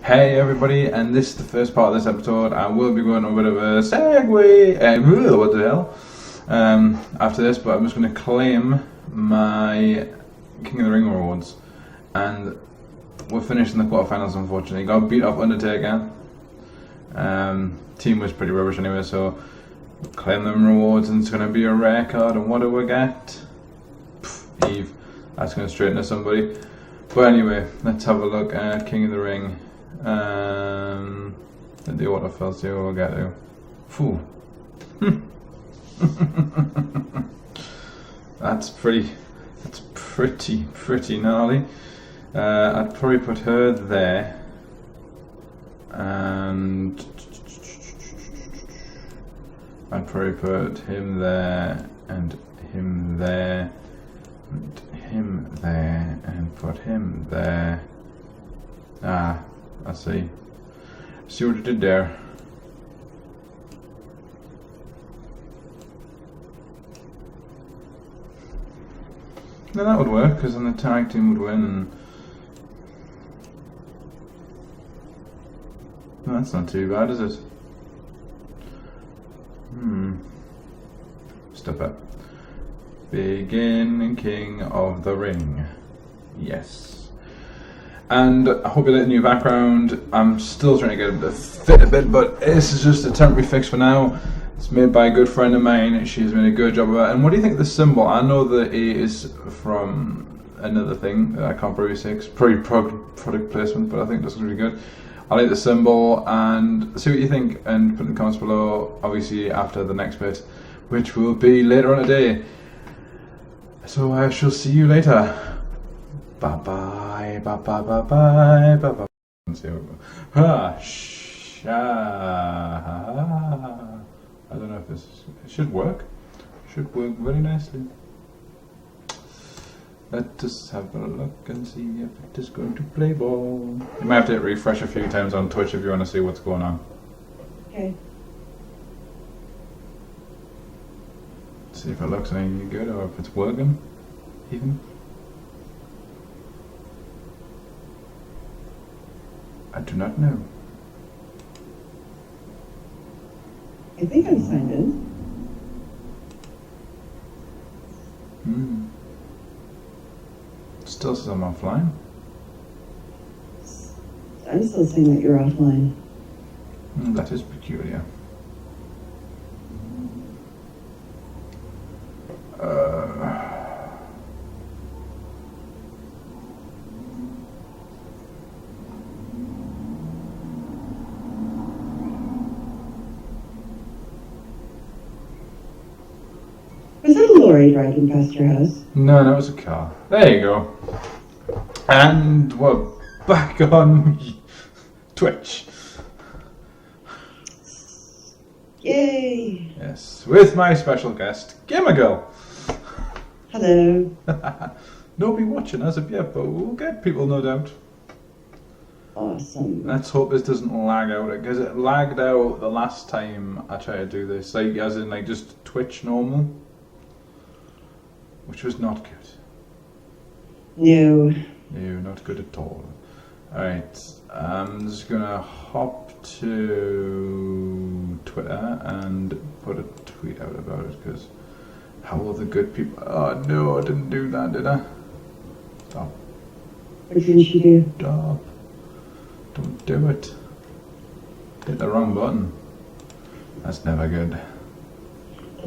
Hey everybody, and this is the first part of this episode. I will be going on a bit of a segue, what the hell, after this, but I'm just going to claim my King of the Ring rewards, and we're finished in the quarterfinals unfortunately. Got beat up Undertaker, team was pretty rubbish anyway, so claim them rewards, and it's going to be a rare card, and what do we get? Eve, that's going to straighten to somebody. But anyway, let's have a look at King of the Ring. And the waterfalls, see what we'll get to. Phew. That's pretty gnarly. I'd probably put her there. And I'd probably put him there, and him there, and him there, and put him there. Ah, I see. See what I did there. Now that would work, because then the tag team would win. No, that's not too bad, is it? Step up. Begin King of the Ring. Yes. And I hope you like the new background. I'm still trying to get it to fit a bit, but this is just a temporary fix for now. It's made by a good friend of mine. She's made a good job of it. And what do you think of the symbol? I know the A is from another thing that I can't probably say. It's probably product placement, but I think this is really good. I like the symbol, and see what you think, and put in the comments below, obviously after the next bit, which will be later on today. So I shall see you later. Bye bye, bye bye, bye bye, bye bye. I don't know if this should work. Should work very nicely. Let us have a look and see if it is going to play ball. You might have to hit refresh a few times on Twitch if you want to see what's going on. Okay. See if it looks any good or if it's working even. I do not know. I think I'm signed in. Still says I'm offline. I'm still saying that you're offline. That is peculiar. Was that a lorry driving past your house? No, that was a car. There you go. And we're back on Twitch. Yay! Yes, with my special guest, Gamer Girl. Hello. Nobody watching as of yet, but we'll get people, no doubt. Awesome. Let's hope this doesn't lag out, because it lagged out the last time I tried to do this, like as in like just Twitch normal, which was not good. No. No, not good at all. Alright, I'm just gonna hop to Twitter and put a tweet out about it, because how will the good people... Oh no, I didn't do that, did I? Stop. What didn't you do? Stop. Don't do it. Hit the wrong button. That's never good.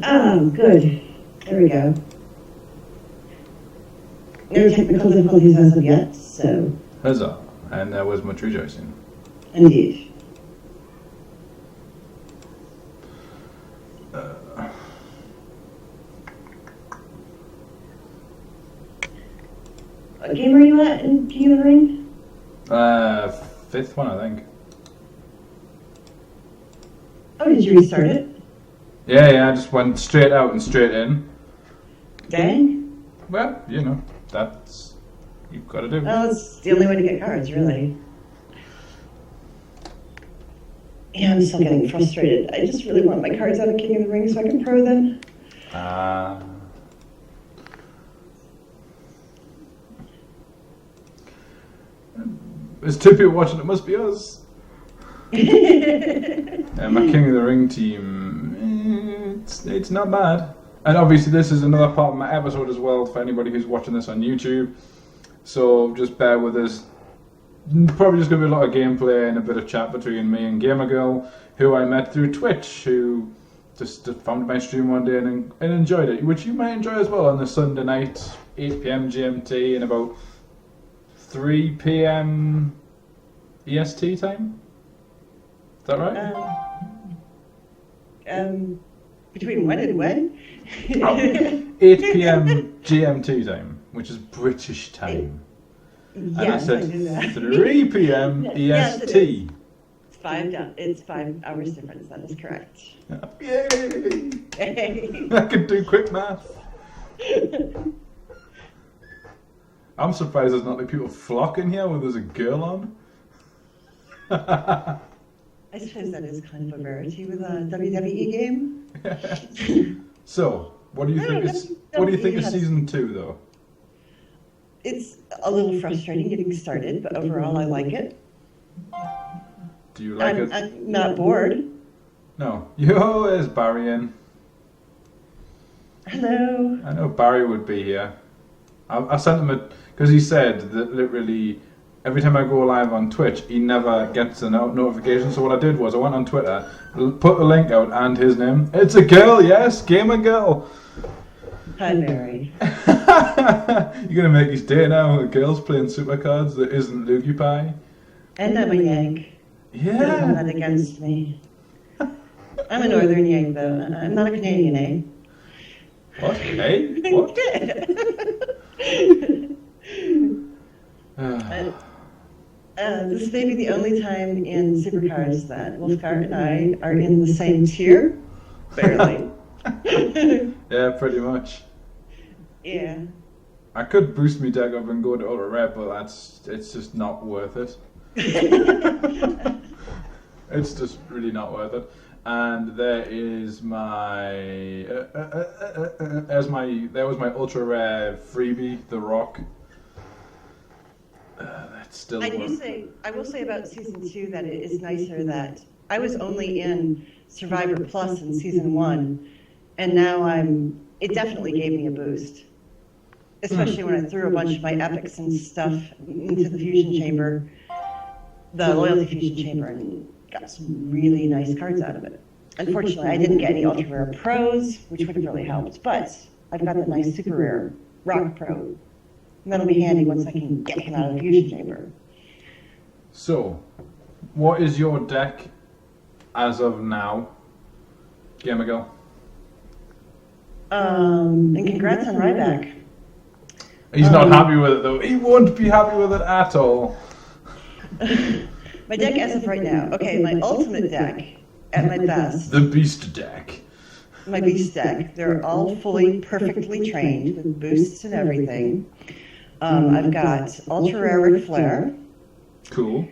Oh, good. There we go. No technical difficulties as of yet, so... Huzzah. And there was much rejoicing. Indeed. What game are you at in King of the Ring? 5th one, I think. Oh, did you restart it? Yeah, I just went straight out and straight in. Dang. Well, you know, that's... You've got to do. Well, it's the only way to get cards, really. Yeah, I'm still getting frustrated. I just really want my cards out of King of the Ring so I can pro them. There's 2 people watching, it must be us. My King of the Ring team, it's not bad. And obviously this is another part of my episode as well for anybody who's watching this on YouTube. So just bear with us. Probably just going to be a lot of gameplay and a bit of chat between me and Gamer Girl, who I met through Twitch, who just found my stream one day and enjoyed it, which you might enjoy as well on the Sunday night, 8 PM GMT and about 3 PM EST time? Is that right? Between when and when? 8 PM GMT time, which is British time. And I said 3 PM EST. Yes, it's 5 hours difference, that is correct. Yay! I can do quick math. I'm surprised there's not like people flocking here when there's a girl on. I suppose that is kind of a rarity with a WWE game. So, what do you think is season 2 though? It's a little frustrating getting started, but overall I like it. Do you like it? I'm not bored. No. Yo, there's Barry in. Hello. I know Barry would be here. I sent him because he said that literally every time I go live on Twitch, he never gets a notification. So what I did was I went on Twitter, put the link out and his name. It's a girl, yes, Gamer Girl. Hi, Barry. You're going to make his day now. The girl's playing Supercards that isn't Loogie Pie. And I'm a Yank. Yeah. Don't hold that against me. I'm a Northern Yank, though. I'm not a Canadian, eh? What? Hey? What? This may be the only time in Supercards that Wolfgar and I are in the same tier. Barely. Yeah, pretty much. Yeah. I could boost me deck up and go to Ultra Rare, but it's just not worth it. It's just really not worth it. And there is my there was my Ultra Rare freebie, The Rock. That's still. I will say about season 2 that it is nicer that I was only in Survivor Plus in season 1, and now it definitely gave me a boost. Especially when I threw a bunch of my epics and stuff into the fusion chamber, the loyalty fusion chamber, and got some really nice cards out of it. Unfortunately, I didn't get any ultra rare pros, which would have really helped, but I've got that nice super rare rock pro. And that'll be handy once I can get him out of the fusion chamber. So, what is your deck as of now, Gamer Girl? And congrats on Ryback. He's not happy with it though. He won't be happy with it at all. My deck as of right now. Okay, my ultimate deck at my best. The Beast deck. My Beast deck. They're all fully, perfectly trained with boosts and everything. I've got Ultra Rare Ric Flair. Cool.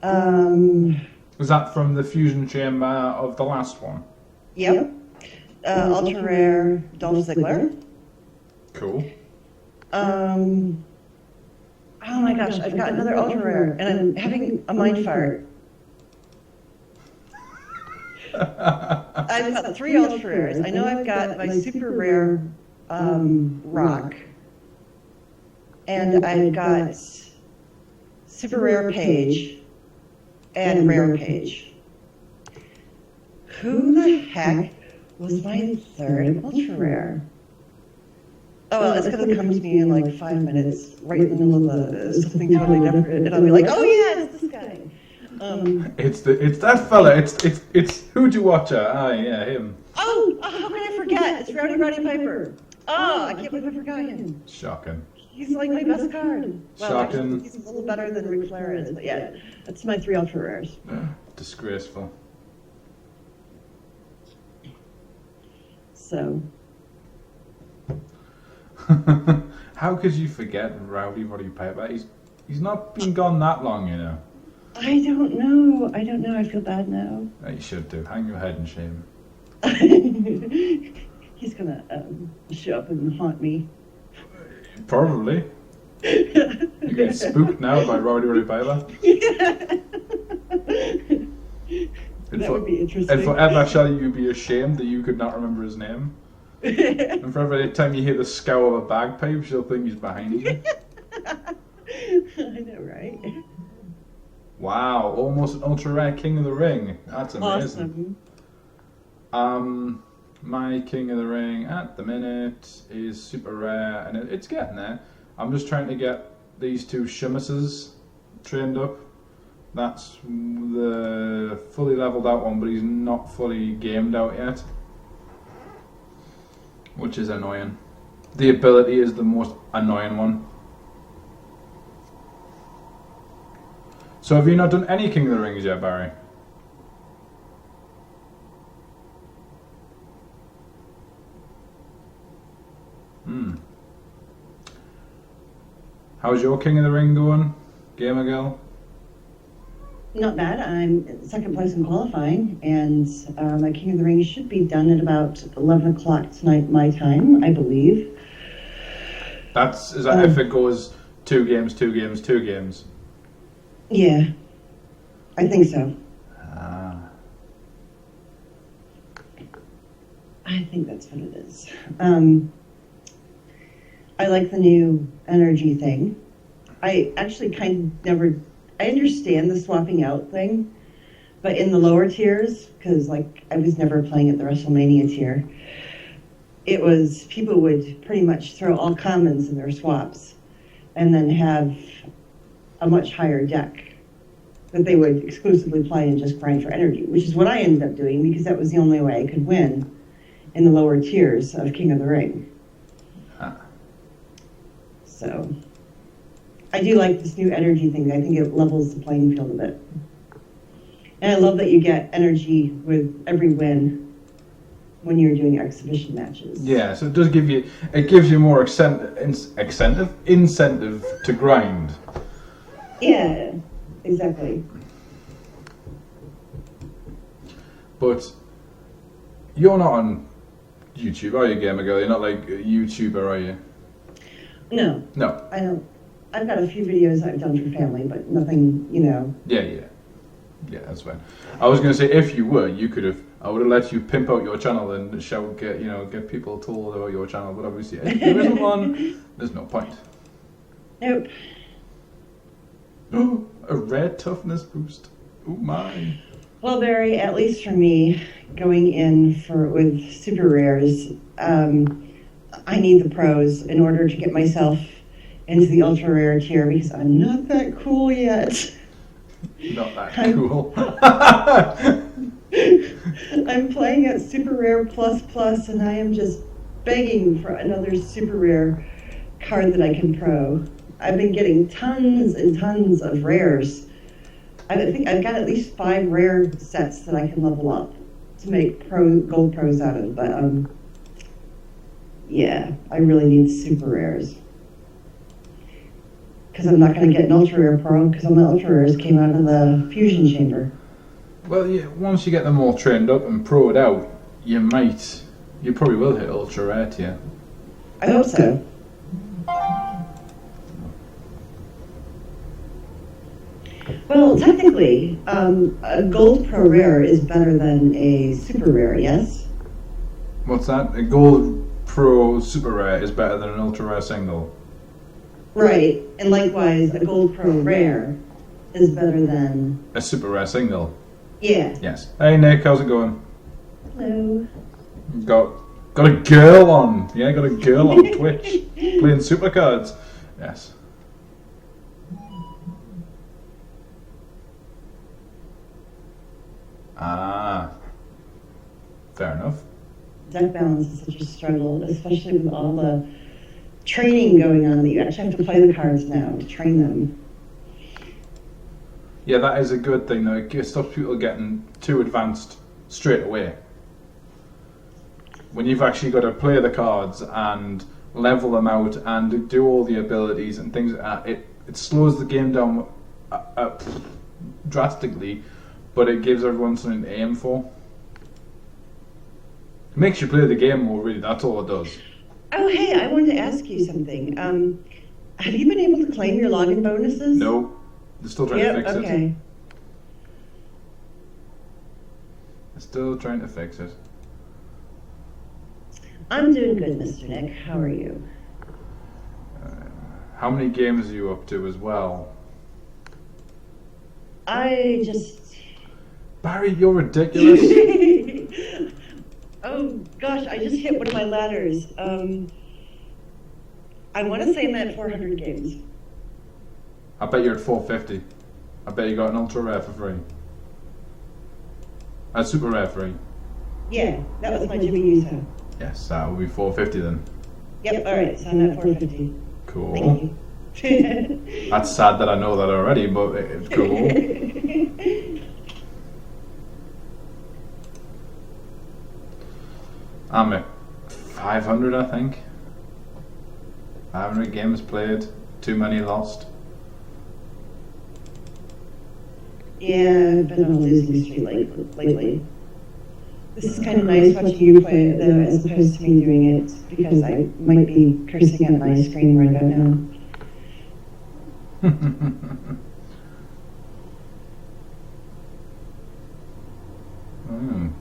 Was that from the fusion chamber of the last one? Yep. Ultra Rare Dolph Ziggler. Cool. Oh my gosh, I've got another ultra rare, and I'm having a mind fart. I've got 3 ultra rares. I know I've got my super rare rock, and I've got super rare page and rare page. Who the heck was my 3rd ultra rare? Oh, well, it's going to come to me in like 5 minutes, right in the middle of something totally different, and I'll be like, oh yeah, it's this guy. It's that fella. It's Who'd You Watcher? Ah, yeah, him. Oh, how can I forget? It's Rowdy Piper. Oh, I can't believe I forgot him. Shocking. He's like my best card. Well, Shocking. actually, he's a little better than Ric Flair is, but yeah, that's my 3 ultra rares. Disgraceful. So. How could you forget Rowdy Roddy Piper? He's not been gone that long, you know. I don't know. I feel bad now. You should do. Hang your head in shame. He's gonna show up and haunt me. Probably. You're getting spooked now by Rowdy Piper. That would be interesting. And forever shall you be ashamed that you could not remember his name. And for every time you hear the scowl of a bagpipe, she'll think he's behind you. I know, right? Wow, almost an ultra rare King of the Ring. That's amazing. Awesome. My King of the Ring at the minute is super rare, and it's getting there. I'm just trying to get these two Shumases trained up. That's the fully leveled out one, but he's not fully gamed out yet, which is annoying. The ability is the most annoying one. So have you not done any King of the Rings yet, Barry? How's your King of the Ring going, Gamer Girl? Not bad. I'm in second place in qualifying, and my King of the Ring should be done at about 11 o'clock tonight, my time, I believe. Is that if it goes 2 games, 2 games, 2 games? Yeah, I think so. I think that's what it is. I like the new energy thing. I actually I understand the swapping out thing, but in the lower tiers, because like I was never playing at the WrestleMania tier, it was people would pretty much throw all commons in their swaps and then have a much higher deck that they would exclusively play and just grind for energy, which is what I ended up doing because that was the only way I could win in the lower tiers of King of the Ring. So I do like this new energy thing. I think it levels the playing field a bit. And I love that you get energy with every win when you're doing exhibition matches. Yeah, so it gives you more incentive to grind. Yeah, exactly. But you're not on YouTube, are you, Gamer Girl? You're not like a YouTuber, are you? No. I don't. I've got a few videos I've done for family, but nothing, Yeah, that's fine. I was going to say, if you were, I would have let you pimp out your channel and get people told about your channel, but obviously if there isn't one, there's no point. Nope. Oh, a red toughness boost. Oh my. Well, Barry, at least for me, going in with super rares, I need the pros in order to get myself into the ultra rare tier because I'm not that cool yet. Not that cool. I'm playing at super rare plus, and I am just begging for another super rare card that I can pro. I've been getting tons and tons of rares. I think I've got at least 5 rare sets that I can level up to make gold pros out of, but yeah, I really need super rares. Because I'm not going to get an ultra rare pro because all my ultra rares came out of the fusion chamber. Well, yeah, once you get them all trained up and pro'd out, you probably will hit ultra rare tier. I hope so. Well, technically, a gold pro rare is better than a super rare, yes? What's that? A gold pro super rare is better than an ultra rare single. Right, and likewise, a gold pro rare is better than a super rare single. Yeah. Yes. Hey Nick, how's it going? Hello. Got a girl on. Yeah, got a girl on Twitch playing Supercards. Yes. Fair enough. Deck balance is such a struggle, especially with all the training going on that you actually have to play the cards now to train them. Yeah, that is a good thing though. It stops people getting too advanced straight away. When you've actually got to play the cards and level them out and do all the abilities and things, it slows the game down drastically, but it gives everyone something to aim for. It makes you play the game more, really. That's all it does. Oh, hey, I wanted to ask you something. Have you been able to claim your login bonuses? No, they're still trying to fix it. Okay. They're still trying to fix it. I'm doing good, Mr. Nick. How are you? How many games are you up to as well? I just... Barry, you're ridiculous. Oh, gosh, I just hit one of my ladders. I want to say I'm at 400 games. I bet you're at 450. I bet you got an ultra rare for free. A super rare free. Yeah, that was my Jimmy Uso. Yes, that will be 450 then. Yep, alright, so I'm at 450. Cool. Thank you. That's sad that I know that already, but it's cool. I'm at 500, I think. 500 games played, too many lost. Yeah, I've been on a losing streak lately. This is kind of nice watching you play it, though, as opposed to me doing it, because I might be cursing at my screen right about now. Mm.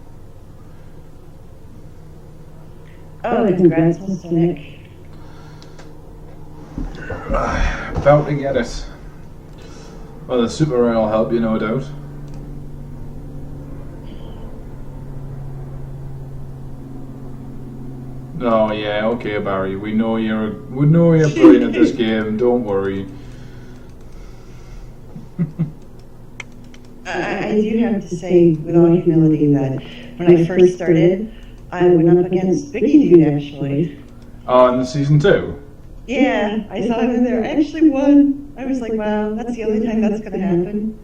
Oh, congrats, Mr. Nick. About to get it. Well, the super rare will help you, no doubt. Oh yeah, okay, Barry. We know you're brilliant at this game. Don't worry. I do have to say, with all humility, that when I first started, I went up against Vicky Dude, actually. Oh, in the season 2? Yeah, I saw him in there. I actually won. I was like, wow, that's the only time that's going to happen.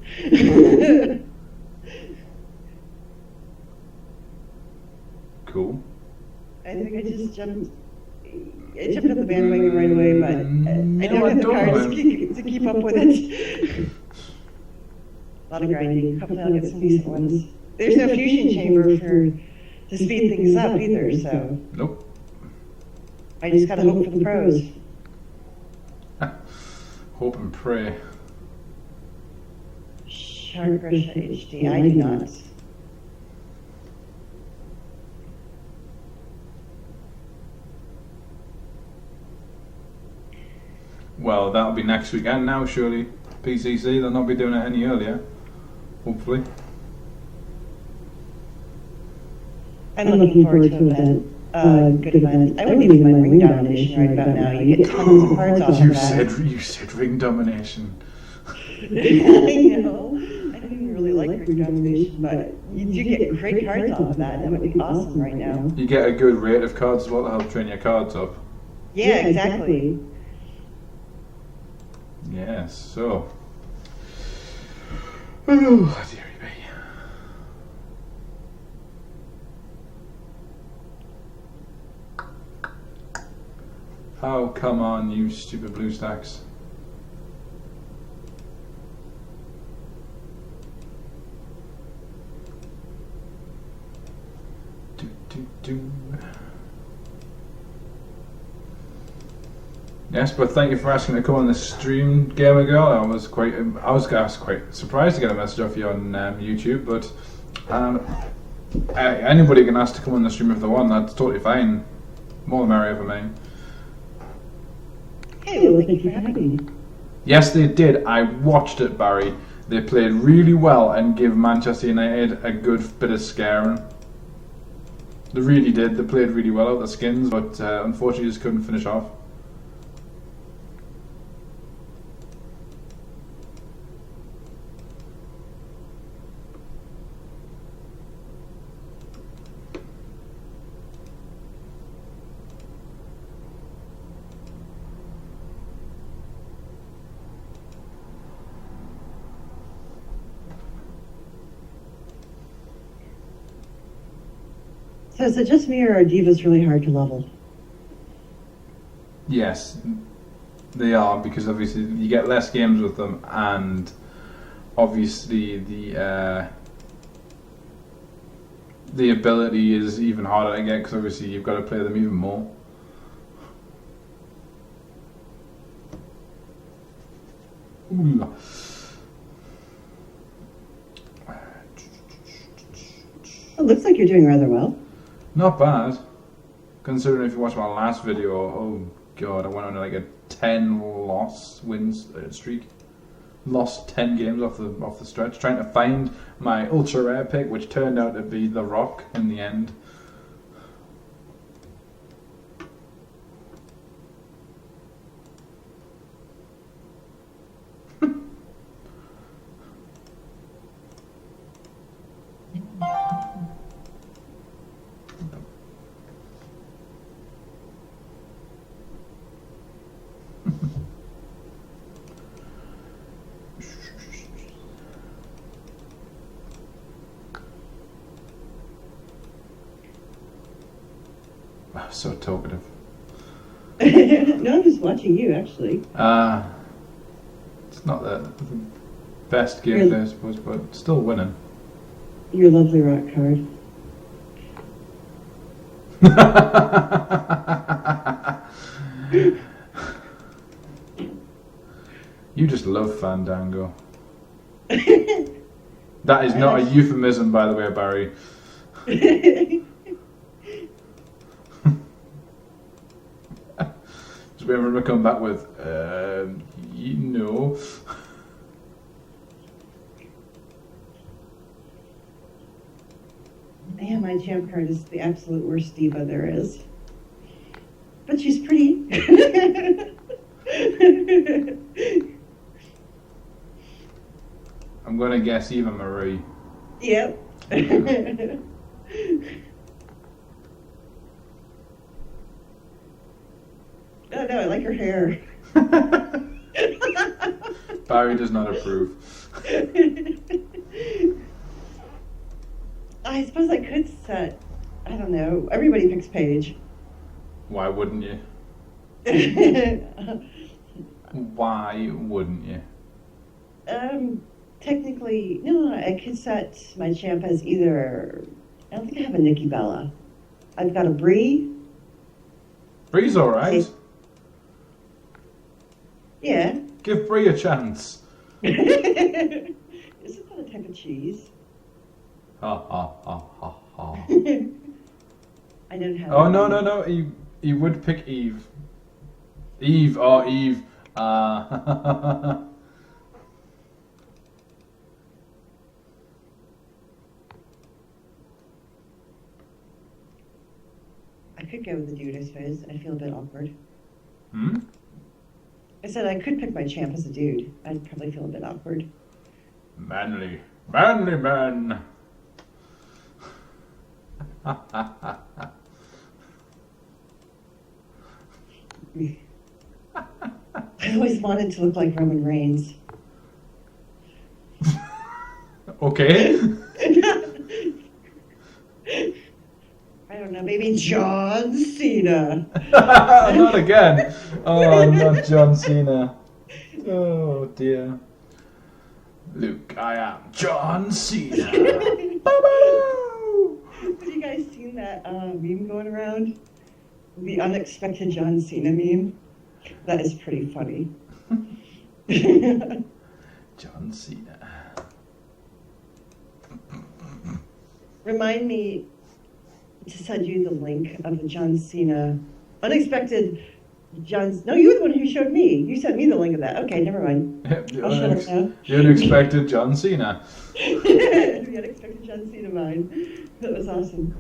Cool. I think I just jumped on the bandwagon right away, but I don't have the cards to keep up with it. A lot of grinding. Hopefully I'll get some decent ones. There's no fusion chamber to speed things up either, so Nope. I just gotta hope for the pros. Hope and pray. Shark Russia HD, I do not. Well, that'll be next weekend now, surely. PCC, they'll not be doing it any earlier. Hopefully. I'm looking forward to an event. Good event. I wouldn't even mind ring domination right about now. You get tons of cards off of that. You said ring domination. I know. I don't even really like ring domination, but you do get great cards off of that. That would be awesome right now. You get a good rate of cards as well to help train your cards up. Yeah, exactly. Yes, so. Oh, dearie me. Oh, come on, you stupid blue stacks. Do. Yes, but thank you for asking to come on the stream, Gamer Girl. I was quite surprised to get a message off you on YouTube, but anybody can ask to come on the stream if they want. That's totally fine. More the merrier for me. Hey, well, thank you for having me. Yes, they did. I watched it, Barry. They played really well and gave Manchester United a good bit of scaring. They really did. They played really well out the skins, but unfortunately just couldn't finish off. So is it just me, or are divas really hard to level? Yes, they are, because obviously you get less games with them, and obviously the ability is even harder to get, because obviously you've got to play them even more. Ooh. It looks like you're doing rather well. Not bad. Considering if you watch my last video, oh god, I went on like a 10 loss wins streak. Lost 10 games off the stretch, trying to find my ultra rare pick, which turned out to be The Rock in the end. So talkative. No, I'm just watching you, actually. It's not the best gameplay, I suppose, but still winning. Your lovely rock card. You just love Fandango. That is not a euphemism, by the way, Barry. Just waiting for him to come back with, you know. Yeah, my champ card is the absolute worst diva there is. But she's pretty. I'm gonna guess Eva Marie. Yep. Oh no, I like her hair. Barry does not approve. I suppose I could set, I don't know, everybody picks Paige. Why wouldn't you? Why wouldn't you? Technically, no, I could set my champ as either, I don't think I have a Nikki Bella. I've got a Brie. Brie's alright. Yeah. Give Brie a chance. Isn't that a type of cheese? Ha ha ha ha ha. I don't have. Oh no! He would pick Eve. Eve. I could go with the dude, I suppose. I feel a bit awkward. Hmm. I said I could pick my champ as a dude. I'd probably feel a bit awkward. Manly man. I always wanted to look like Roman Reigns. Okay. I don't know, maybe John Cena. Not again. Oh, not John Cena. Oh dear. Luke, I am John Cena. Have you guys seen that meme going around? The unexpected John Cena meme? That is pretty funny. John Cena. Remind me to send you the link of the John Cena unexpected John. No, you were the one who showed me. You sent me the link of that. Okay, never mind. I'll shut up now. The unexpected John Cena. The unexpected John Cena mine. That was awesome.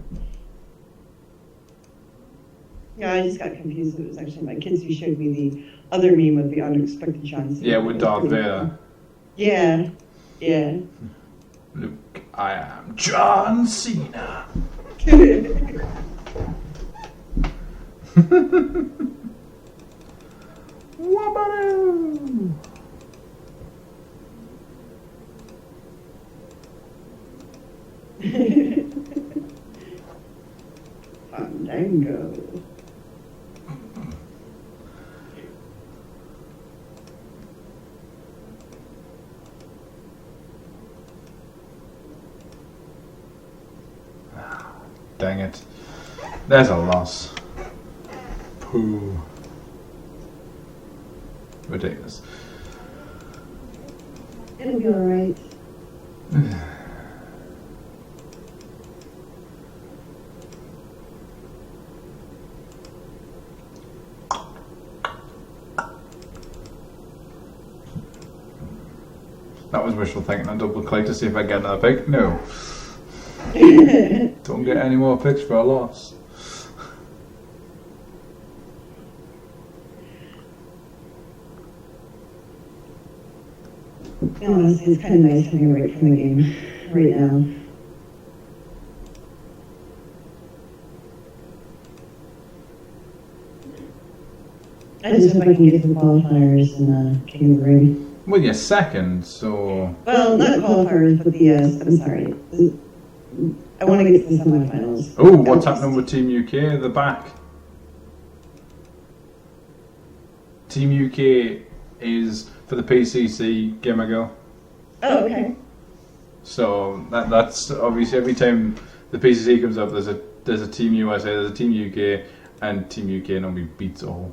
Yeah, I just got confused. It was actually my kids who showed me the other meme of the unexpected John Cena. Yeah, with Darth Vader. Yeah, yeah. Luke, I am John Cena. Wabba-doo! Fandango. Dang it. There's a loss. Pooh. Ridiculous. It'll be alright. That was wishful thinking. I double click to see if I get another pick. No. Don't get any more picks for a loss. Honestly, it's kind of nice having a break from the game right now. I just hope I can get the qualifiers and get in the ring. Well, you're second, so... Well, not qualifiers, but the, I'm sorry. I want to get to the semifinals. Oh, what's happening with Team UK? The back. Team UK is for the PCC game ago. Oh, okay. So that's obviously every time the PCC comes up, there's a Team USA, there's a Team UK, and Team UK normally beats all.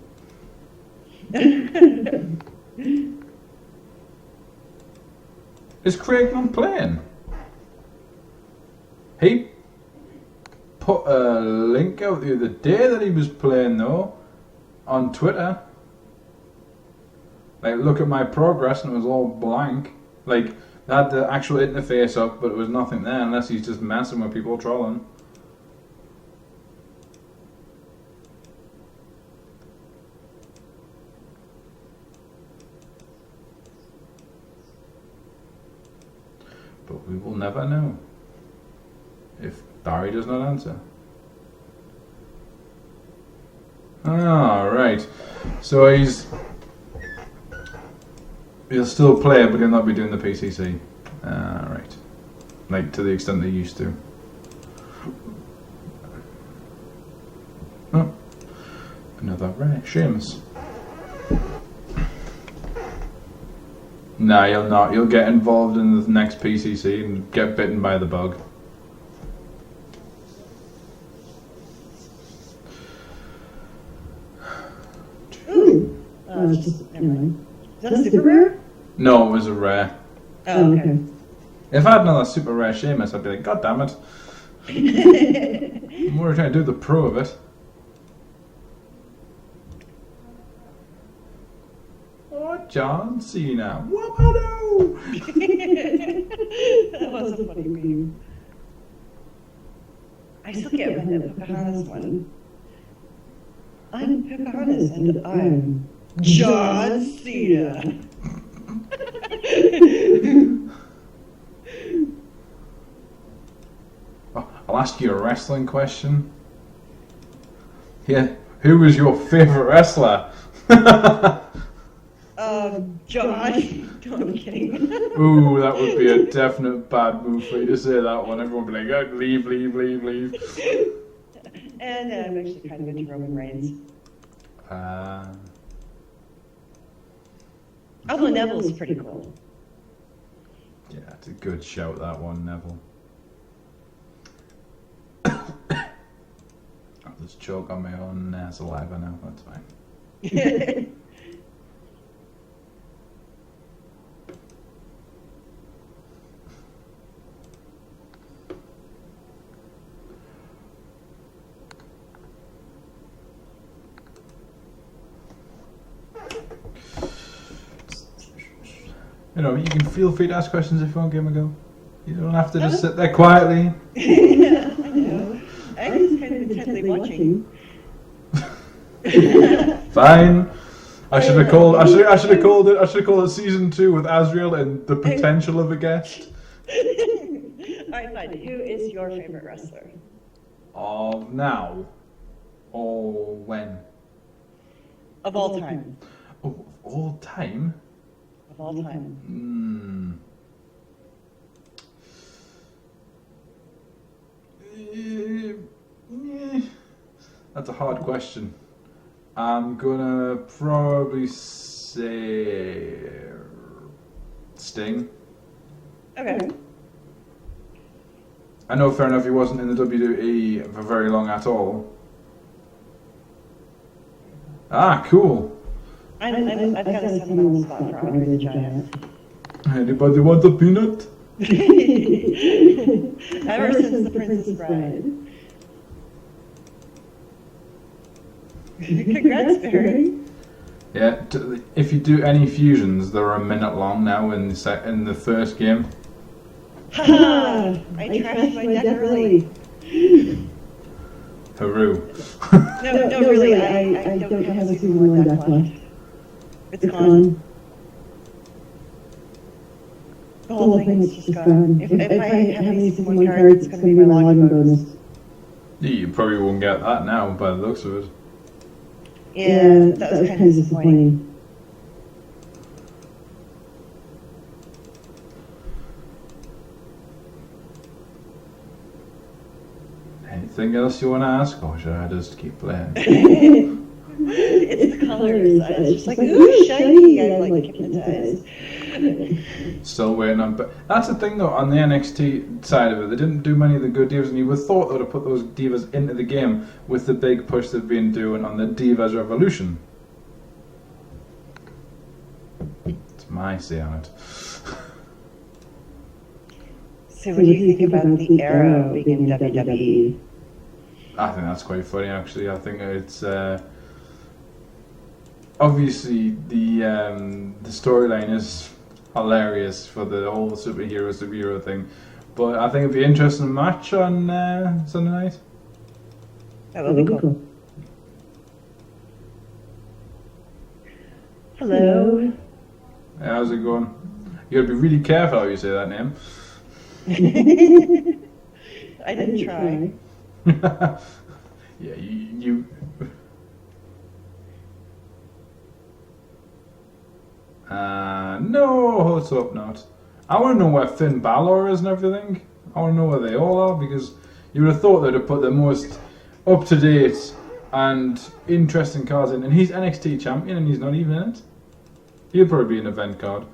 Is Craig not playing? He put a link out the other day that he was playing though on Twitter. Like, look at my progress, and it was all blank. Like, they had the actual interface up, but it was nothing there unless he's just messing with people trolling. But we will never know if Barry does not answer. Right. So he'll still play, but he'll not be doing the PCC. Right. Like, to the extent they used to. Oh. Another rare. Seamus. Nah, you'll not. You'll get involved in the next PCC and get bitten by the bug. Ooh. Just, never mind. Is that a super rare? No, it was a rare. Oh, okay. If I had another super rare Seamus, I'd be like, God damn it. I'm more trying to do the pro of it. Oh, John Cena. Whoop-a-doo! That was a funny meme. I still can't find that Pocahontas one. I'm Pocahontas and I'm John Cena. I'll ask you a wrestling question. Yeah, who was your favourite wrestler? John. No, I'm kidding. Ooh, that would be a definite bad move for you to say that one. Everyone would be like, oh, leave. And I'm actually kind of into Roman Reigns. Although Neville's pretty cool. Yeah, it's a good shout, that one, Neville. I'll just choke on my own saliva now, that's fine. You know, you can feel free to ask questions if you want, Game Ago. You don't have to just sit there quietly. Yeah, I know. I'm just kind of intently watching. Fine. I should have called it season 2 with Azrael and the potential of a guest. Alright, fine. Who is your favorite wrestler? Of now. Or when? Of all time. Oh, of all time? Of all time. That's a hard question. I'm gonna probably say Sting. Okay. I know, fair enough, he wasn't in the WWE for very long at all. Ah, cool. I've got a sentimental spot for Andre the Giant. Anybody want a peanut? Ever since the Princess Bride. Congrats, Barry. Yeah, if you do any fusions, they're a minute long now in the first game. Haha! I trashed my deck early. Peru. No, really, I don't have a season 1 deck left. It's gone. The whole thing is just gone. If I have any season 1 cards, it's going to be my login bonus. You probably won't get that now by the looks of it. Yeah, that was kind of disappointing. Anything else you want to ask, or should I just keep playing? It's the colors. I was just like, ooh, shiny. I'm like hypnotized. Still waiting on, but that's the thing though, on the NXT side of it, they didn't do many of the good divas, and you would have thought they would have put those divas into the game with the big push they've been doing on the Divas Revolution. It's my say on it. So what do you think about the Arrow being in WWE? I think that's quite funny actually. I think it's obviously the storyline is hilarious for the whole superhero thing, but I think it'd be an interesting match on Sunday night. That would be cool. Hello. How's it going? You gotta be really careful how you say that name. I didn't try. Yeah, you no, let's hope not. I want to know where Finn Balor is and everything. I want to know where they all are, because you would have thought they'd have put the most up-to-date and interesting cards in, and he's NXT champion and he's not even in it. He'll probably be an event card.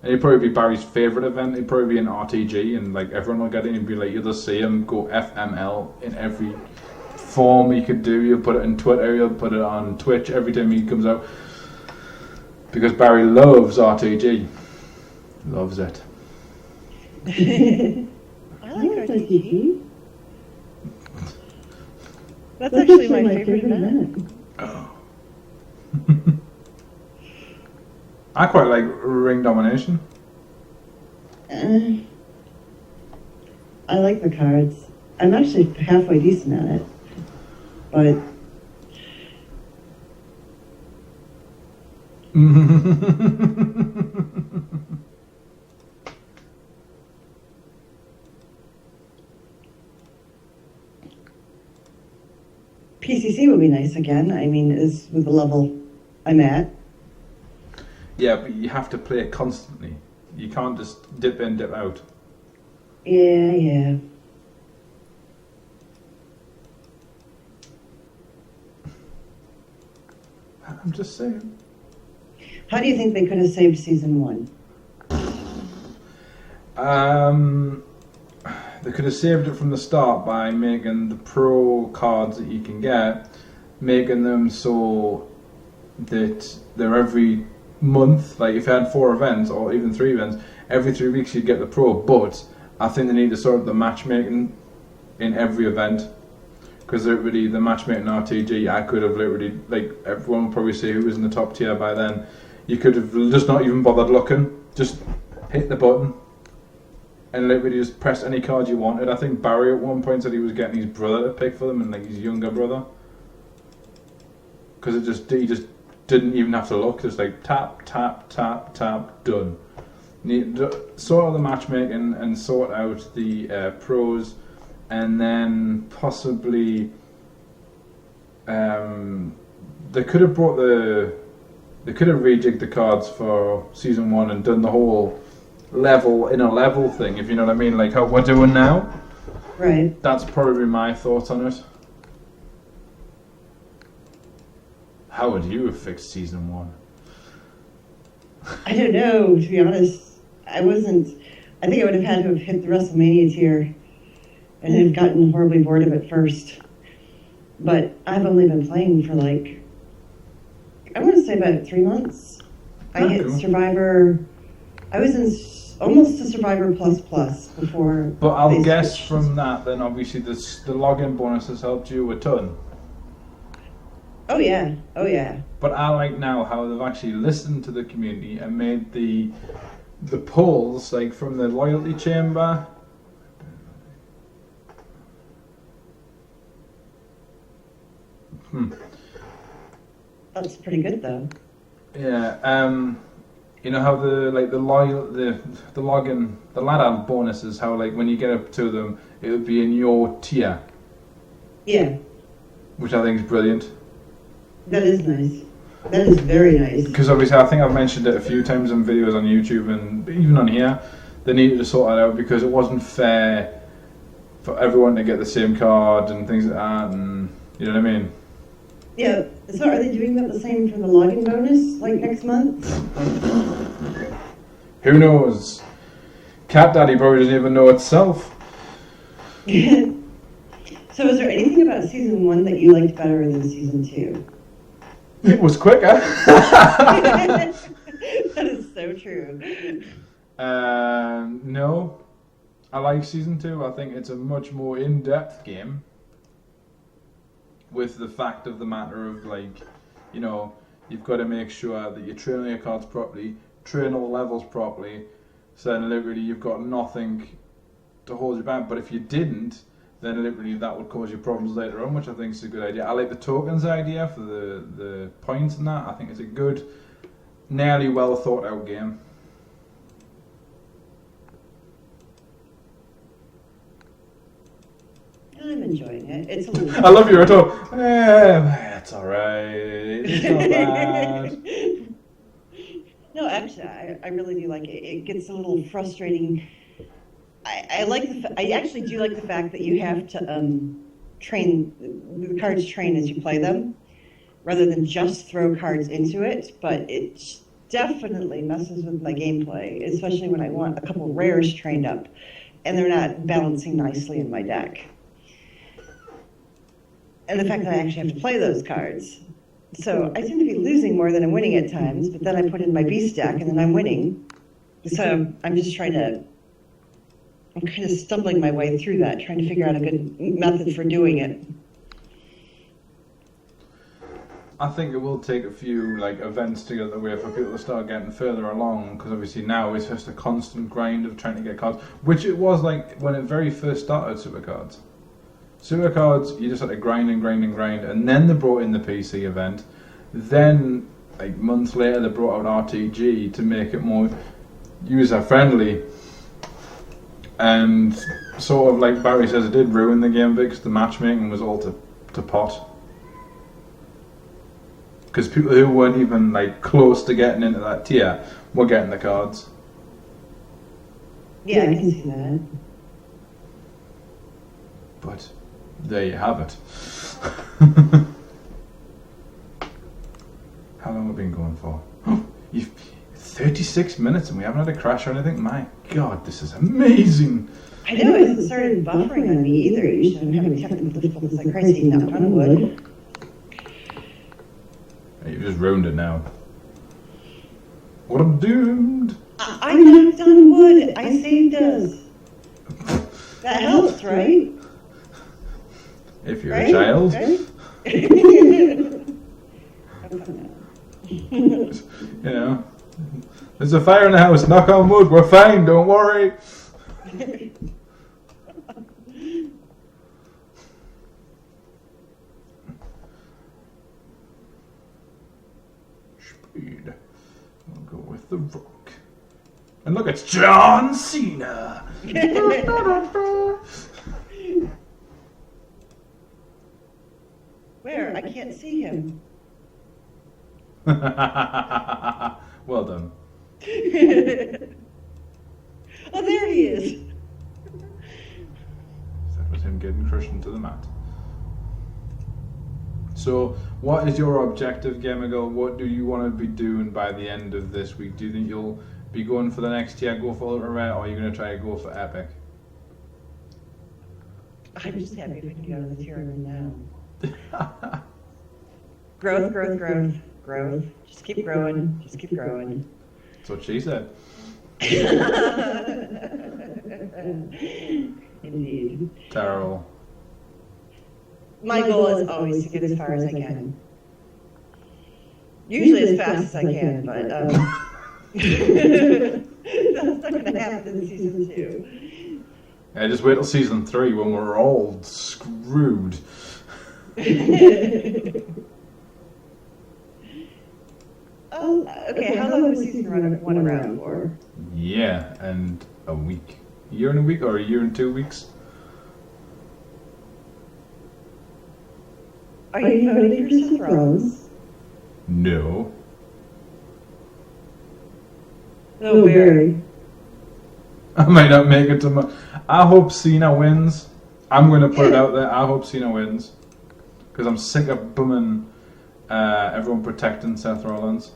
And he'd probably be Barry's favourite event. He'd probably be an RTG, and like everyone will get in and be like, you'll just see him go FML in every form he could do. You'll put it in Twitter, you'll put it on Twitch every time he comes out. Because Barry loves RTG. Loves it. I like RTG. That's actually my favorite event. Oh. I quite like Ring Domination. I like the cards. I'm actually halfway decent at it. But PCC would be nice again. I mean, is with the level I'm at. Yeah, but you have to play it constantly. You can't just dip in, dip out. Yeah. I'm just saying. How do you think they could have saved season 1? They could have saved it from the start by making the pro cards that you can get, making them so that they're every month. Like if you had 4 events or even 3 events, every 3 weeks you'd get the pro. But I think they need to sort of the matchmaking in every event, because literally the matchmaking RTG, I could have literally, like everyone would probably say who was in the top tier by then. You could have just not even bothered looking, just hit the button and literally just press any card you wanted. I think Barry at one point said he was getting his brother to pick for them, and like his younger brother, because he just didn't even have to look, just like tap, tap, tap, tap, done. Sort out the matchmaking and sort out the pros, and then possibly they could have rejigged the cards for season 1 and done the whole level thing, if you know what I mean, like how we're doing now. Right. That's probably my thoughts on it. How would you have fixed season 1? I don't know, to be honest. I think I would have had to have hit the WrestleMania tier and had gotten horribly bored of it first. But I've only been playing for I want to say about 3 months. I hit Survivor I was in almost a Survivor Plus Plus before. But I'll they guess switched. from that, then obviously the login bonus has helped you a ton. Oh yeah, oh yeah. But I like now how they've actually listened to the community and made the polls, like from the loyalty chamber. That's pretty good though. Yeah, you know how the login, the ladder bonuses, how like when you get up to them, it would be in your tier, Yeah, which I think is brilliant. that is nice. That is very nice. Because obviously, I think I've mentioned it a few times in videos on YouTube and even on here. They needed to sort that out because it wasn't fair for everyone to get the same card and things like that, and you know what I mean. Yeah, so are they doing that the same for the login bonus, like next month? Who knows? Cat Daddy probably doesn't even know itself. So is there anything about season 1 that you liked better than season 2? It was quicker. That is so true. No, I like season 2. I think it's a much more in-depth game. With the fact of the matter of, like, you know, you've got to make sure that you're training your cards properly, train all the levels properly, so then literally you've got nothing to hold you back. But if you didn't, then literally that would cause you problems later on, which I think is a good idea. I like the tokens idea for the points and that. I think it's a good, nearly well thought out game. I'm enjoying it. It's a little. I love your retort. That's alright. It's not bad. No, actually, I really do like it. It gets a little frustrating. I like I actually do like the fact that you have to train the cards train as you play them, rather than just throw cards into it. But it definitely messes with my gameplay, especially when I want a couple rares trained up, and they're not balancing nicely in my deck. And the fact that I actually have to play those cards. So I seem to be losing more than I'm winning at times, but then I put in my beast deck and then I'm winning. So I'm just I'm kind of stumbling my way through that, trying to figure out a good method for doing it. I think it will take a few like events to get the way for people to start getting further along, because obviously now it's just a constant grind of trying to get cards, which it was like when it very first started Supercards. Supercards, you just had to grind and grind and grind, and then they brought in the PC event. Then, like months later, they brought out RTG to make it more user-friendly. And sort of like Barry says, it did ruin the game because the matchmaking was all to pot. Because people who weren't even like close to getting into that tier were getting the cards. Yeah, I can see that. But there you have it. How long have we been going for? You've 36 minutes and we haven't had a crash or anything? My God, this is amazing! I know, it hasn't started buffering on me either. Usually I'm having technical difficulties like crazy, knock on wood. You've just ruined it now. What I'm doomed! I knocked on wood. I saved us. That helps, right? If you're a child. Right? You know. There's a fire in the house, knock on wood, we're fine, don't worry. Speed. We'll go with the rock. And look, it's John Cena! Where? I can't see him. Well done. Oh, there he is. That was him getting crushed into the mat. So, what is your objective, Gamergirl? What do you want to be doing by the end of this week? Do you think you'll be going for the next tier, go for Ultra Rare, or are you going to try to go for Epic? I'm just happy if we can go to the tier now. Growth, growth, growth, growth. Just keep growing. Just keep growing. That's what she said. Indeed. Terrible. My goal is always to get as far as I can. Usually as fast as I can, but that's not going to happen in season 2. Yeah, just wait till season 3 when we're all screwed. Oh, okay. How long was season 1 around for? Yeah, and a week. A year and a week, or a year and 2 weeks? Are you voting for Seth Rollins? No. Oh, very. I might not make it to my... I hope Cena wins. I'm going to put it out there. I hope Cena wins. Because I'm sick of bumming everyone protecting Seth Rollins.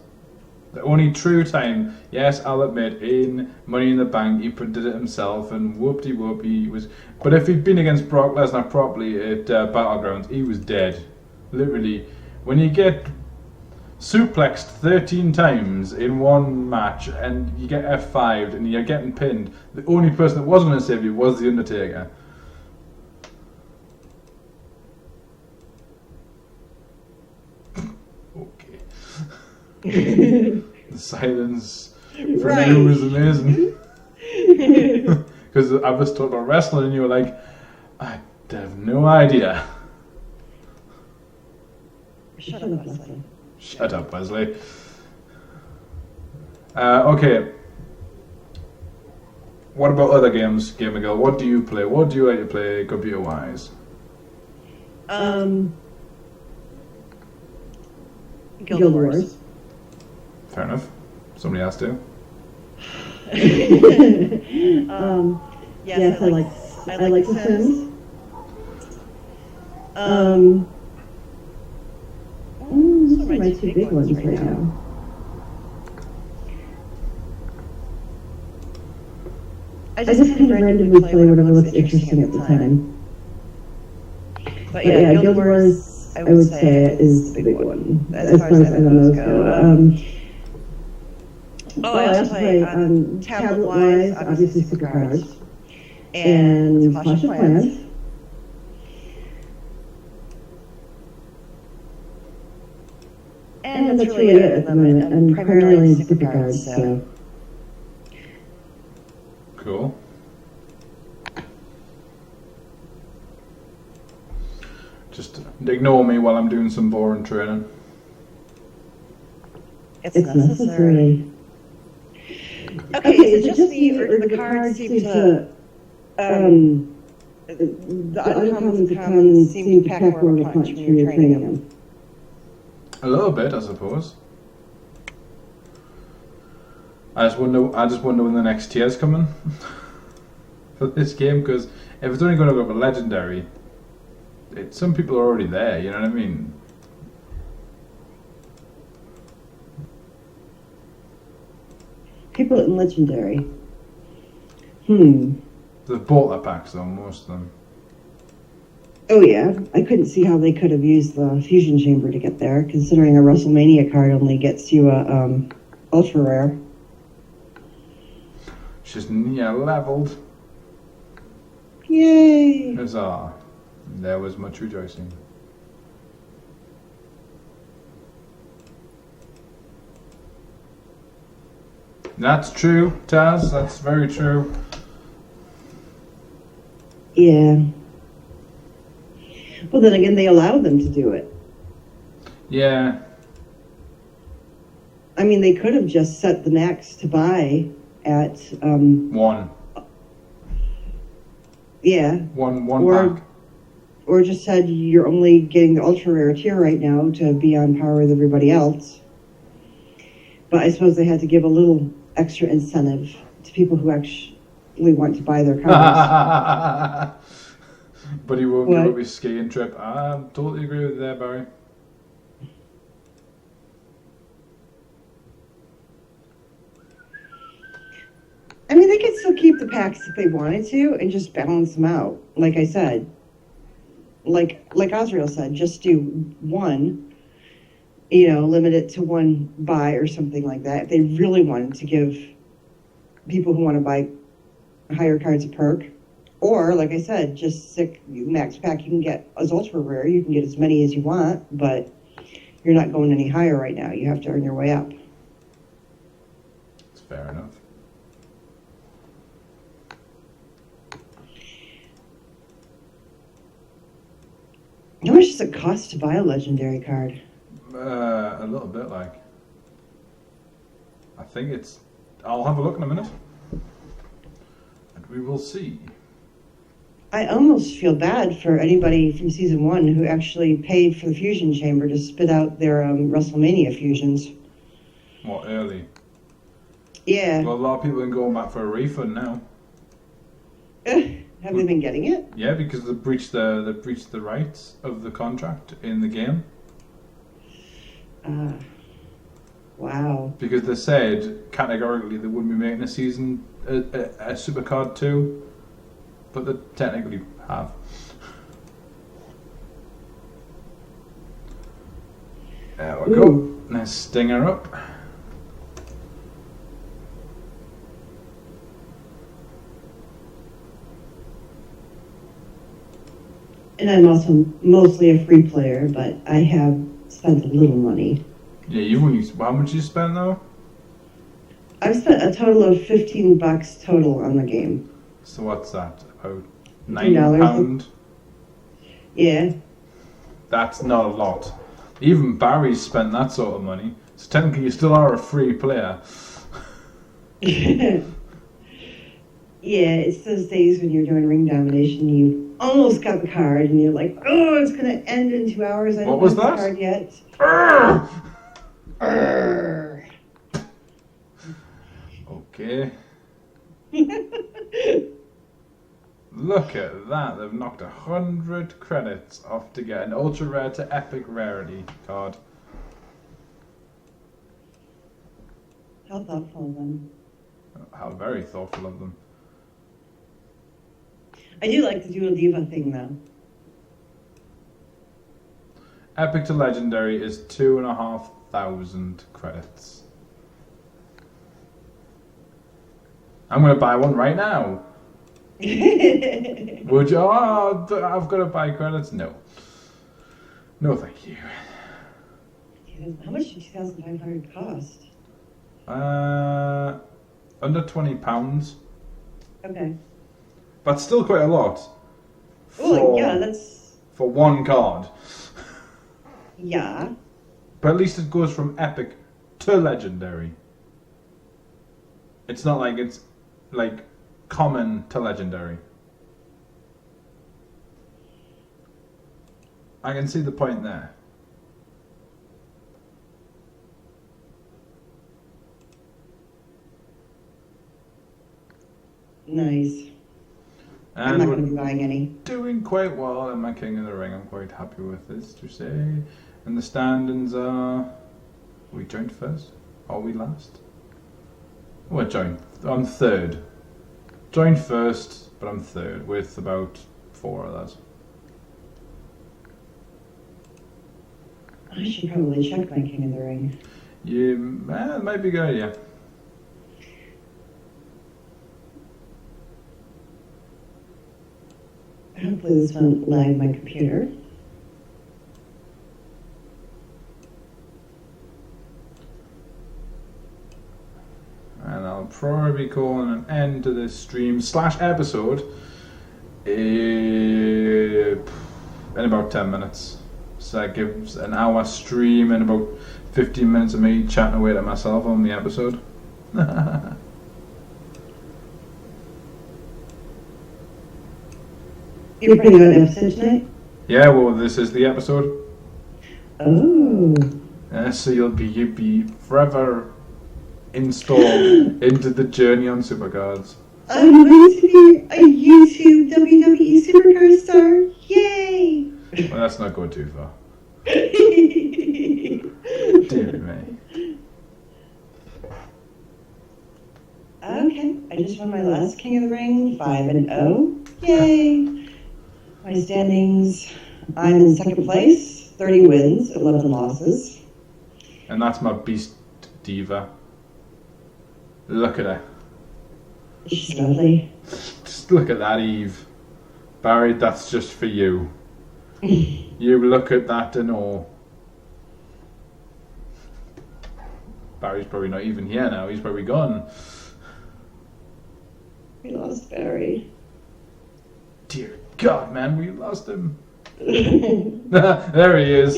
The only true time, yes, I'll admit, in Money in the Bank, he did it himself, and whoop-de-whoop, he was... But if he'd been against Brock Lesnar properly at Battlegrounds, he was dead. Literally. When you get suplexed 13 times in one match, and you get F5'd, and you're getting pinned, the only person that was going to save you was The Undertaker. Okay. The silence from you was amazing. Because I was talking about wrestling and you were like, I have no idea. Shut up, Wesley. Shut up, Wesley. Okay. What about other games, Gamer Girl? What do you play? What do you like to play computer-wise? Guild Wars. Fair enough. Somebody has to. Yes, I like The Sims. Those are my 2 big ones right now. I just kind of randomly play whatever looks interesting at the time. But yeah, Guild Wars, I would say, is the big one, as far as MMOs go. I also play, tablet-wise, obviously Supercard and Clash of Clans. And that's really it at the moment. I'm primarily in Supercard, so... Cool. Just ignore me while I'm doing some boring training. It's necessary. Okay, is it just me, or do the cards seem to... the uncommons and commons seem to pack more of a punch when you're training them? A little bit, I suppose. I just wonder when the next tier's coming for this game, because if it's only going to go for legendary, some people are already there. You know what I mean? People in legendary. They've bought their packs though, most of them. Oh yeah, I couldn't see how they could have used the fusion chamber to get there, considering a WrestleMania card only gets you a ultra rare. She's leveled. Yay! Huzzah! There was much rejoicing. That's true, Taz. That's very true. Yeah. Well, then again, they allow them to do it. Yeah. I mean, they could have just set the max to buy at... 1. Yeah. One pack. Or just said you're only getting the ultra rare tier right now to be on par with everybody else. But I suppose they had to give a little extra incentive to people who actually want to buy their cards. But he won't give up his skiing trip. I totally agree with you there, Barry. I mean, they could still keep the packs if they wanted to and just balance them out. Like I said, like Osriel said, just do one, limit it to one buy or something like that. If they really wanted to give people who want to buy higher cards of perk. Or, like I said, just stick max pack. You can get as ultra rare. You can get as many as you want, but you're not going any higher right now. You have to earn your way up. It's fair enough. How much does it cost to buy a legendary card? A little bit, like. I think it's... I'll have a look in a minute. And we will see. I almost feel bad for anybody from Season 1 who actually paid for the Fusion Chamber to spit out their WrestleMania fusions. What, early? Yeah. Well, a lot of people are going back for a refund now. Have they been getting it? Yeah, because they breached the rights of the contract in the game. Wow. Because they said categorically they wouldn't be making a season a Supercard 2, but they technically have. There we go. Let's sting her up. And I'm also mostly a free player, but I have spent a little money. Yeah, you've only... How much you spent though? I've spent a total of $15 total on the game. So what's that? About $9. £9? Yeah. That's not a lot. Even Barry's spent that sort of money. So technically you still are a free player. Yeah, it's those days when you're doing ring domination, you almost got the card, and you're like, oh, it's going to end in 2 hours. I don't have the card yet. Okay. Look at that. They've knocked 100 credits off to get an ultra rare to epic rarity card. How thoughtful of them. How very thoughtful of them. I do like the Dual Diva thing, though. Epic to legendary is 2,500 credits. I'm going to buy one right now. Would you? Oh, I've got to buy credits? No. No, thank you. How much did 2,500 cost? Under £20. Okay. But still quite a lot. Oh, yeah, that's... For one card. Yeah. But at least it goes from epic to legendary. It's not like it's like common to legendary. I can see the point there. Nice. And I'm not going to be buying any. Doing quite well in my King of the Ring. I'm quite happy with this to say. And the standings are... we joined first? Are we last? We're joined. I'm third. Joined first, but I'm third with about 4 others. I should probably check my King of the Ring. Yeah, it might be a good idea. Hopefully this won't lag my computer. And I'll probably be calling an end to this stream / episode in about 10 minutes. So that gives an hour stream and about 15 minutes of me chatting away to myself on the episode. You're putting on an episode tonight? Yeah, well, this is the episode. Oh. So you'll be forever installed into the journey on Supercards. I'm going to be a YouTube WWE Supercard star. Yay! Well, that's not going too far. Dear me. Okay, I just won my last King of the Ring, 5-0. Yay! My standings, I'm in second place, 30 wins, 11 losses. And that's my beast diva. Look at her. She's lovely. Just look at that, Eve. Barry, that's just for you. You look at that and all. Barry's probably not even here now. He's probably gone. We lost Barry. Dear God, man, we lost him. There he is.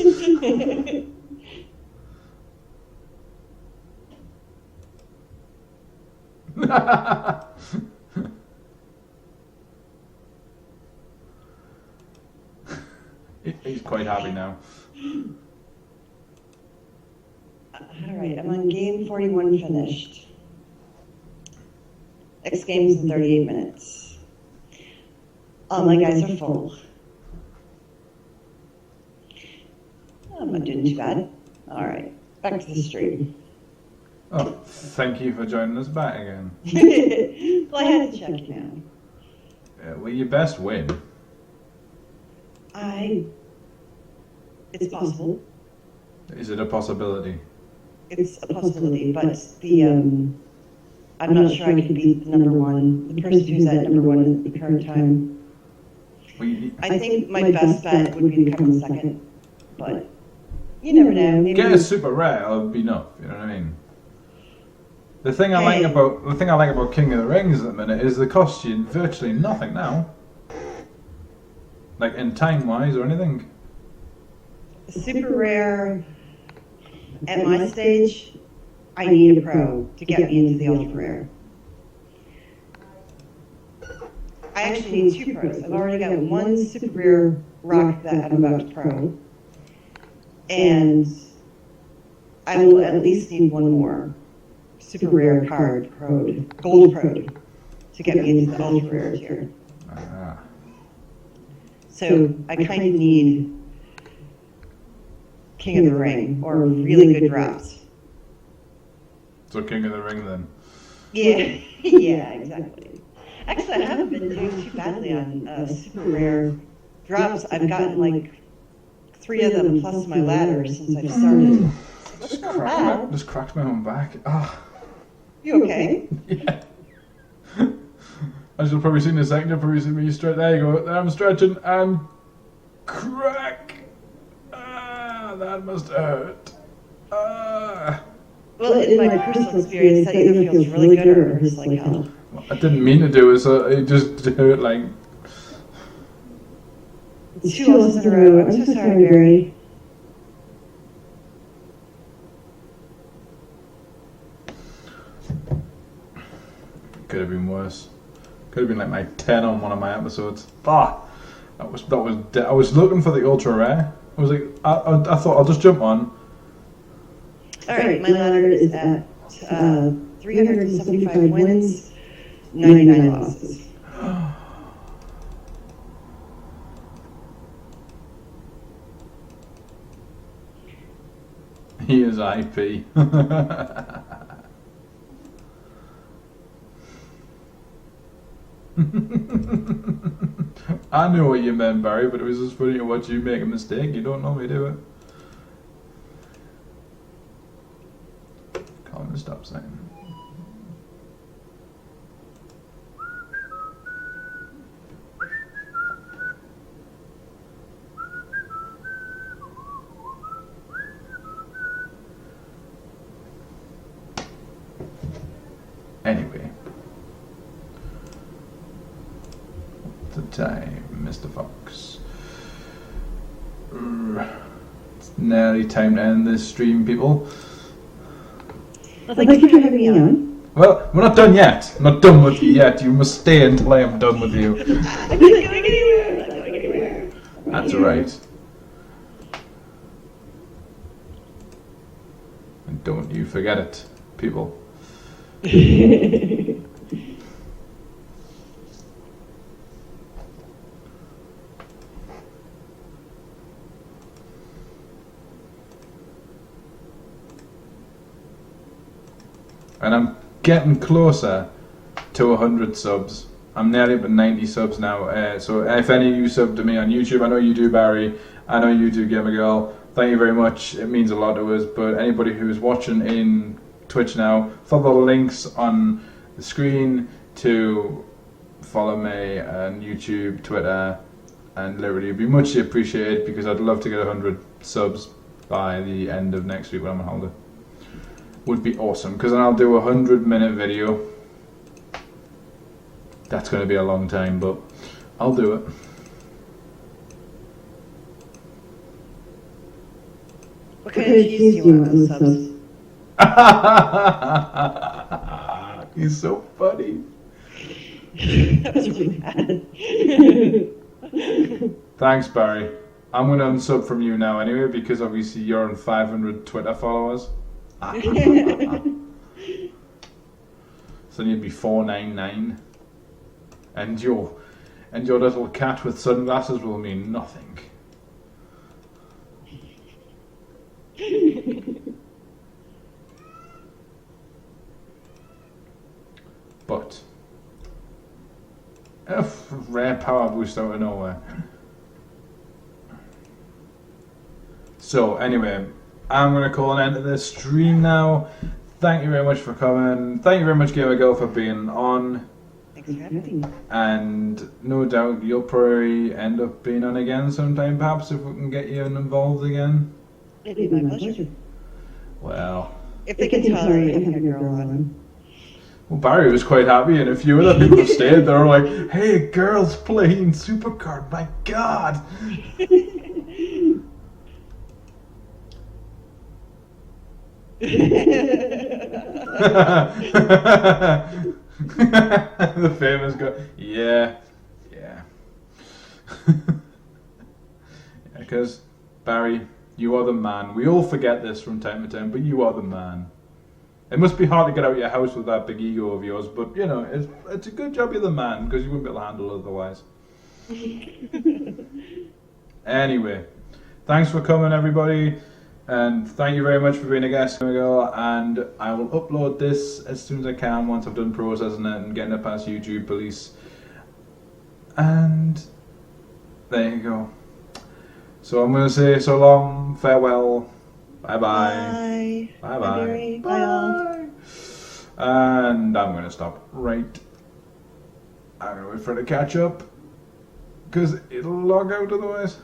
He's quite happy now. Alright, I'm on game 41 finished. X games in 38 minutes. All my guys are full. I'm not doing too bad. Alright, back to the stream. Oh, thank you for joining us back again. Well, I had to check now. Well, you best win. It's possible. Is it a possibility? It's a possibility, but I'm not sure I could beat the number one, the person who's at number one at the current time. Well, I think my best bet would be to come in second, but you never know. Maybe get a super rare, it'll be enough. You know what I mean? The thing I like about King of the Rings at the minute is they cost you virtually nothing now. Like in time wise or anything. super rare. At my stage, I need a pro to get me into the ultra rare. I actually need two pros. I've already got one super rare rock that I'm about to pro, and I will at least need one more super rare card pro, gold pro, to get me into the ultra rare tier. So I kind of need King of the Ring or really good drops. So King of the Ring then. Yeah, yeah, exactly. Actually, I haven't been doing too badly on super rare drops. I've gotten like 3 of them plus my ladder since I've started. Just cracked my own back. Ah. You okay? Yeah. As you'll probably see in a second, you'll probably see me straight there. You go. There I'm stretching and crack. Ah, that must hurt. Ah. Well, in my personal experience, that either feels really good or hurts like hell. I didn't mean to do it, so it just hurt like. It's 2 losses in a row. I'm so sorry, Barry. Could have been worse. Could have been like my 10 on one of my episodes. Ah, I was looking for the ultra rare. I was like, I thought I'll just jump on. All right, my ladder is at 375 wins, 99 losses. He is IP. I knew what you meant, Barry, but it was just funny to watch you make a mistake. You don't normally do it. Calling the stop sign. Anyway. The time, Mr. Fox. It's nearly time to end this stream, people. Well, thank you for having me on. Well, we're not done yet. I'm not done with you yet. You must stay until I am done with you. I'm not going anywhere. I'm not going anywhere. That's right. And don't you forget it, people. And I'm getting closer to 100 subs. I'm nearly up at 90 subs now. So if any of you sub to me on YouTube, I know you do, Barry. I know you do, Gamer Girl. Thank you very much. It means a lot to us. But anybody who is watching in Twitch now, follow the links on the screen to follow me on YouTube, Twitter, and literally it'd be much appreciated because I'd love to get 100 subs by the end of next week when I'm on holiday. Would be awesome because then I'll do a 100-minute video. That's going to be a long time, but I'll do it. What kind of cheese do you want on subs? He's so funny. That was really bad. Thanks, Barry. I'm going to unsub from you now anyway because obviously you're on 500 Twitter followers. So then you'd be 499. And your little cat with sunglasses will mean nothing. But rare power boost out of nowhere. So anyway, I'm going to call an end to this stream now. Thank you very much for coming. Thank you very much, Gamer Girl, for being on. Thanks for having me. And no doubt you'll probably end up being on again sometime, perhaps, if we can get you involved again. It'd be my pleasure. Well, If they can tolerate having a girl on. well, Barry was quite happy, and a few other people stayed. They were like, "Hey, girls playing Supercard! My God!" The famous guy. Yeah. Because Barry, you are the man. We all forget this from time to time, but you are the man. It must be hard to get out of your house with that big ego of yours, but you know, it's a good job you're the man because you wouldn't be able to handle it otherwise. Anyway, thanks for coming, everybody. And thank you very much for being a guest, girl. And I will upload this as soon as I can once I've done processing it and getting it past YouTube police. And there you go. So I'm going to say so long, farewell, bye-bye. Bye. Bye-bye. Bye all. And I'm going to stop right. I'm going to wait for it to catch up because it'll log out otherwise.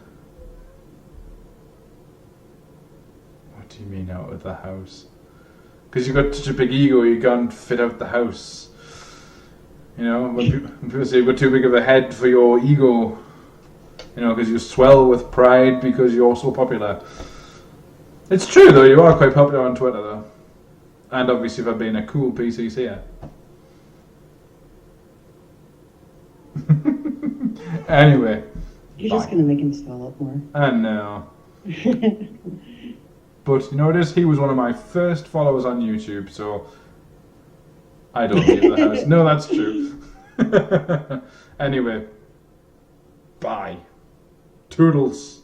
What do you mean out of the house? Because you've got such a big ego, you can't fit out the house. You know, when people say you've got too big of a head for your ego, you know, because you swell with pride because you're so popular. It's true though, you are quite popular on Twitter though. And obviously for being a cool PCCer. Anyway. You're just going to make him swell up more. I know. But you know what it is? He was one of my first followers on YouTube, so I don't leave the house. No, that's true. Anyway, bye. Toodles.